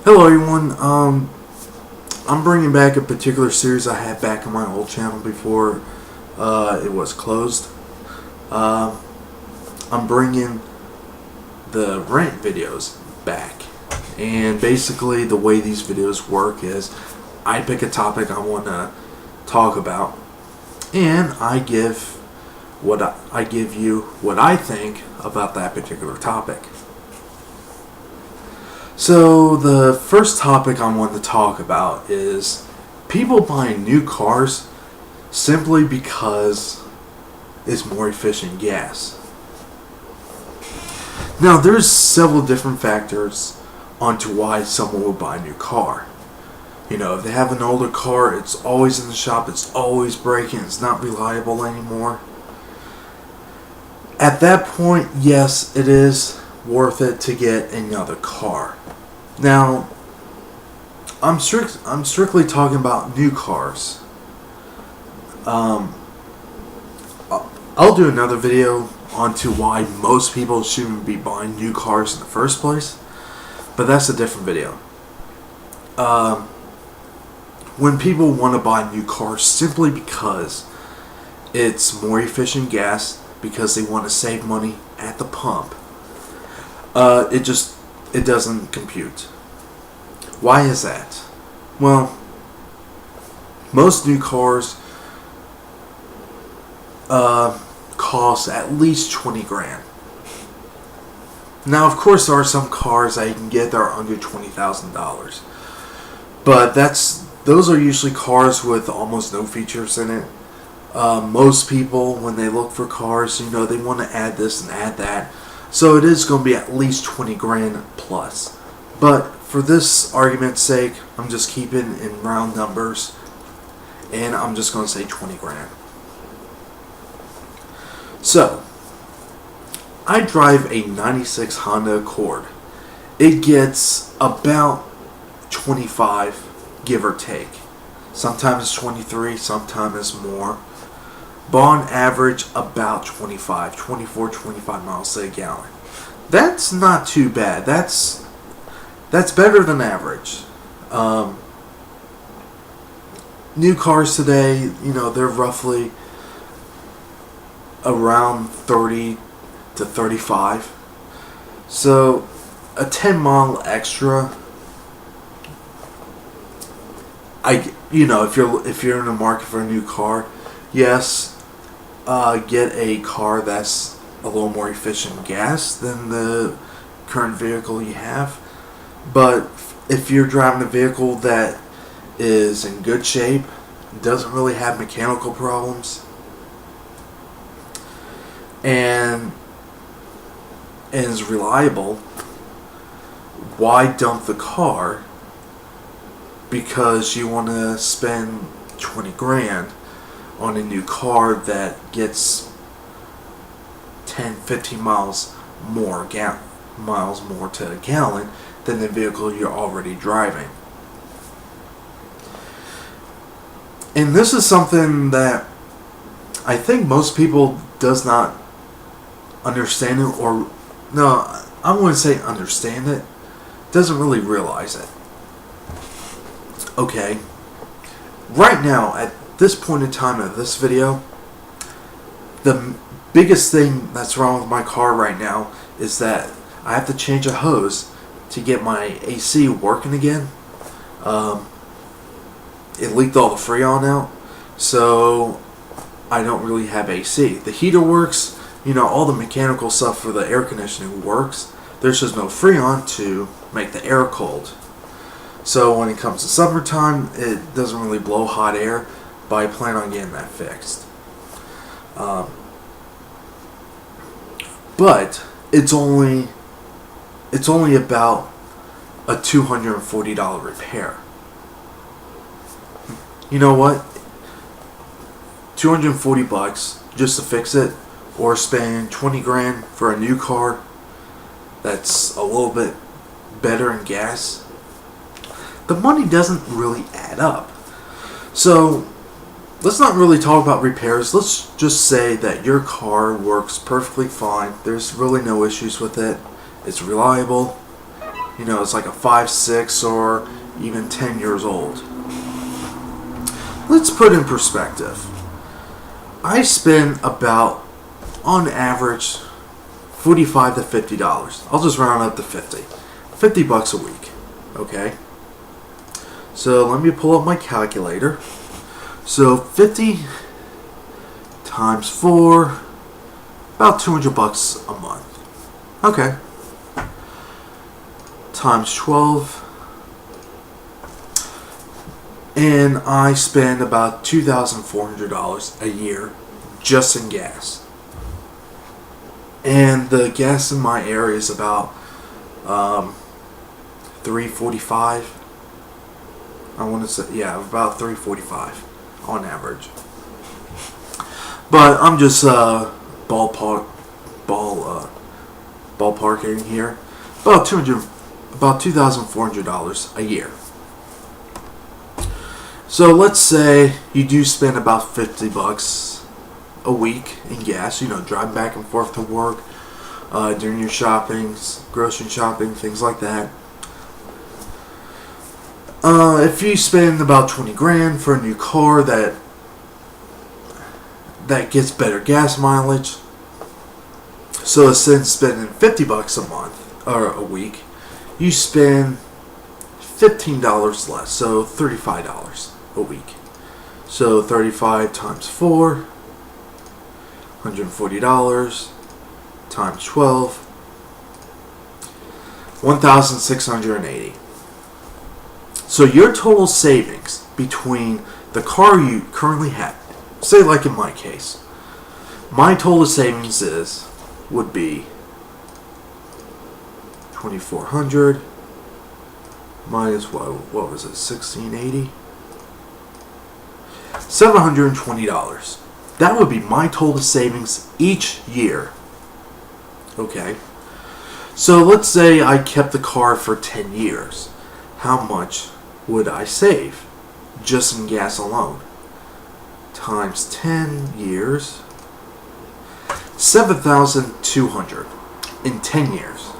Hello everyone, I'm bringing back a particular series I had back on my old channel before it was closed. I'm bringing the Rant videos back, and basically the way these videos work is I pick a topic I want to talk about, and I give you what I think about that particular topic. So the first topic I want to talk about is people buying new cars simply because it's more efficient gas. Now there's several different factors onto why someone would buy a new car. You know, if they have an older car, it's always in the shop, it's always breaking, it's not reliable anymore. At that point, yes, it is worth it to get another car. Now, I'm strictly talking about new cars. I'll do another video onto why most people shouldn't be buying new cars in the first place, but that's a different video. When people want to buy new cars simply because it's more efficient gas, because they want to save money at the pump, it doesn't compute. Why is that? Well, most new cars cost at least 20 grand. Now, of course, there are some cars that you can get that are under $20,000, but those are usually cars with almost no features in it. Most people, when they look for cars, they want to add this and add that. So it is going to be at least 20 grand plus. But for this argument's sake, I'm just keeping in round numbers, and I'm just going to say 20 grand. So, I drive a 96 Honda Accord. It gets about 25, give or take. Sometimes it's 23, sometimes it's more. But on average, about 24, 25 miles to a gallon. That's not too bad. That's better than average. New cars today, they're roughly around 30 to 35. So a 10 mile extra, if you're in the market for a new car, yes, get a car that's a little more efficient gas than the current vehicle you have. But if you're driving a vehicle that is in good shape, doesn't really have mechanical problems, and is reliable, why dump the car because you want to spend 20 grand on a new car that gets 10, 15 miles more to a gallon than the vehicle you're already driving? And this is something that I think most people does not understand it, or no, I wouldn't say understand it, doesn't really realize it. Okay, right now at this point in time of this video, the biggest thing that's wrong with my car right now is that I have to change a hose to get my AC working again. It leaked all the Freon out, so I don't really have AC. The heater works, all the mechanical stuff for the air conditioning works. There's just no Freon to make the air cold. So when it comes to summertime, it doesn't really blow hot air, but I plan on getting that fixed. But it's only about a $240 repair. You know what? 240 bucks just to fix it, or spend 20 grand for a new car that's a little bit better in gas. The money doesn't really add up. So let's not really talk about repairs. Let's just say that your car works perfectly fine. There's really no issues with it. It's reliable. it's like a 5, 6, or even 10 years old. Let's put in perspective. I spend about, on average, $45 to $50. I'll just round up to 50. $50 a week. Okay? So let me pull up my calculator. So 50 times 4, about $200 a month. Okay. Times 12. And I spend about $2,400 a year just in gas. And the gas in my area is about $3.45. I want to say, yeah, about $3.45 on average. But I'm just ballparking here. About $2,400 a year. So let's say you do spend about $50 a week in gas. Driving back and forth to work, doing your shoppings, grocery shopping, things like that. If you spend about 20 grand for a new car that gets better gas mileage, so instead of spending $50 a month or a week, you spend $15 less, so $35 a week. So 35 times 4, $140 times 12, $1,680. So your total savings between the car you currently have, say like in my case, my total savings would be $2,400 minus what was it, $1,680? $720. That would be my total savings each year. Okay. So let's say I kept the car for 10 years. How much would I save just in gas alone? Times 10 years. $7,200 in 10 years.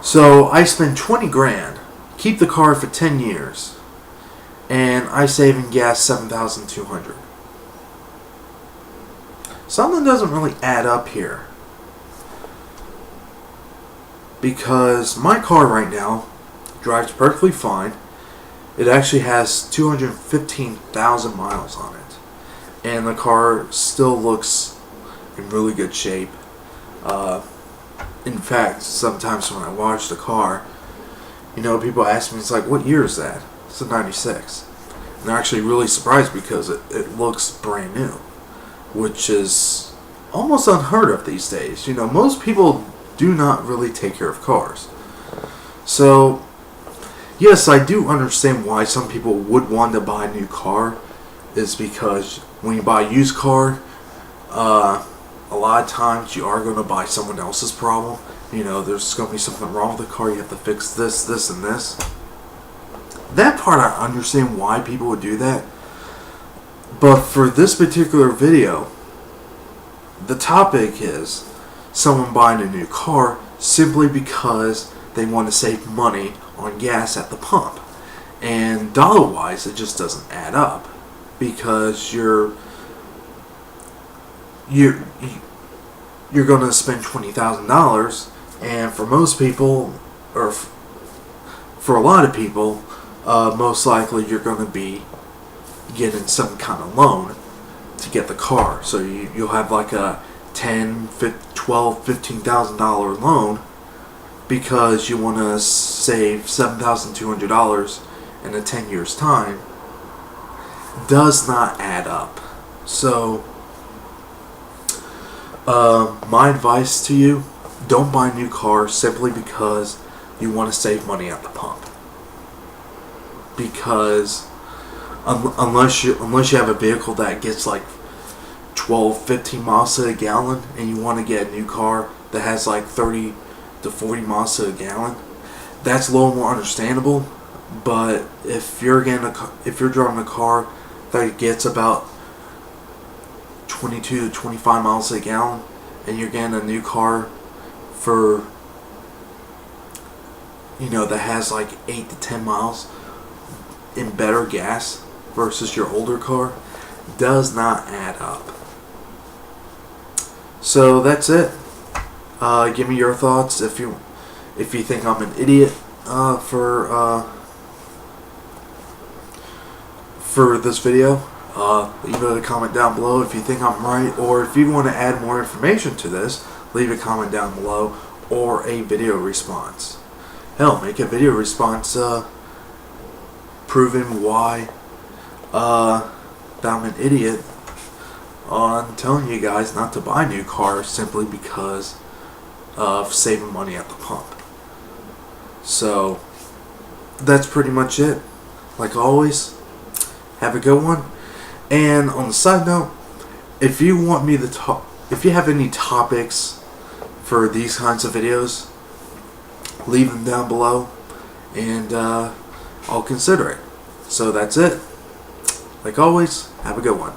So I spend 20 grand, keep the car for 10 years, and I save in gas $7,200. Something doesn't really add up here. Because my car right now drives perfectly fine. It actually has 215,000 miles on it. And the car still looks in really good shape. In fact, sometimes when I watch the car, people ask me, it's like, what year is that? It's a 96. And they're actually really surprised because it looks brand new, which is almost unheard of these days. Most people do not really take care of cars. So, yes, I do understand why some people would want to buy a new car, is because when you buy a used car, a lot of times you are going to buy someone else's problem. There's going to be something wrong with the car. You have to fix this, this, and this. That part I understand why people would do that. But for this particular video, the topic is someone buying a new car simply because they want to save money on gas at the pump. And dollar-wise, it just doesn't add up. Because you're going to spend $20,000, and for most people, or for a lot of people, most likely you're going to be getting some kind of loan to get the car. So you'll have like a $10,000, $12,000, $15,000 loan because you want to save $7,200 in a 10 years time. Does not add up. So my advice to you, don't buy a new car simply because you want to save money at the pump. Because unless you have a vehicle that gets like 12, 15 miles to the gallon, and you want to get a new car that has like 30 to 40 miles to the gallon, that's a little more understandable. But if you're driving a car that gets about 22 to 25 miles a gallon, and you're getting a new car for that has like 8 to 10 miles in better gas versus your older car does not add up. So that's it. Give me your thoughts if you think I'm an idiot for this video. Leave a comment down below if you think I'm right, or if you want to add more information to this, leave a comment down below or a video response. Hell, make a video response proving why that I'm an idiot on telling you guys not to buy new cars simply because of saving money at the pump. So that's pretty much it. Like always, have a good one. And on the side note, if you want me to if you have any topics for these kinds of videos, leave them down below, and I'll consider it. So that's it. Like always, have a good one.